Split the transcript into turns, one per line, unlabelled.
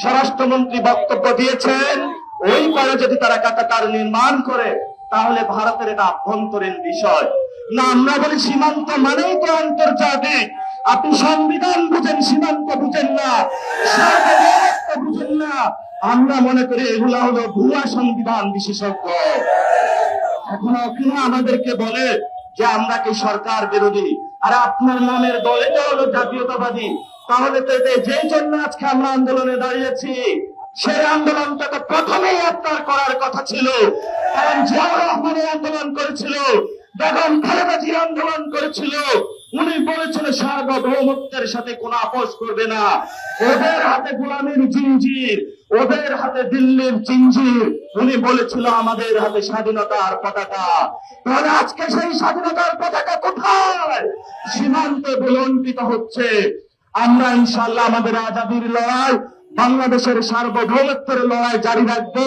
স্বরাষ্ট্রমন্ত্রী বক্তব্য দিয়েছেন, ওই পারে যদি তারা কাটাতার নির্মাণ করে তাহলে ভারতের এটা আভ্যন্তরীণ বিষয় না। আমরা বলি সীমান্ত মানেই তো আন্তর্জাতিক। আপনি সংবিধান বুঝেন, সীমান্ত বুঝেন না, সার্বভৌমত্ব বুঝেন না। আমরা মনে করি এগুলা হলো ভুয়া সংবিধান বিশেষজ্ঞ। এখনো আমাদেরকে বলে যে আমরা কি সরকার বিরোধী, আর আপনার নামের দলে হলো জাতীয়তাবাদী। তাহলে তো যে জন্য আজকে আমরা আন্দোলনে দাঁড়িয়েছি, সেই আন্দোলনটা তো প্রথমেই আপনার করার কথা ছিল। কারণ জিয়াউর রহমান আন্দোলন করেছিল, বেগম খালেদা জিয়া আন্দোলন করেছিল। উনি বলেছিল সার্বভৌমত্বের সাথে কোন আপোষ করবে না। ওদের হাতে গোলামীর জিঞ্জির, ওদের হাতে দিল্লির জিঞ্জির। উনি বলেছিল আমাদের হাতে স্বাধীনতার পতাকা। তাহলে আজকে সেই স্বাধীনতার পতাকা কোথায়? সীমান্তে বুলন্ডিত হচ্ছে। আমরা ইনশাআল্লাহ আমাদের আজাদির লড়াই, বাংলাদেশের সার্বভৌমত্বের লড়াই জারি রাখবো।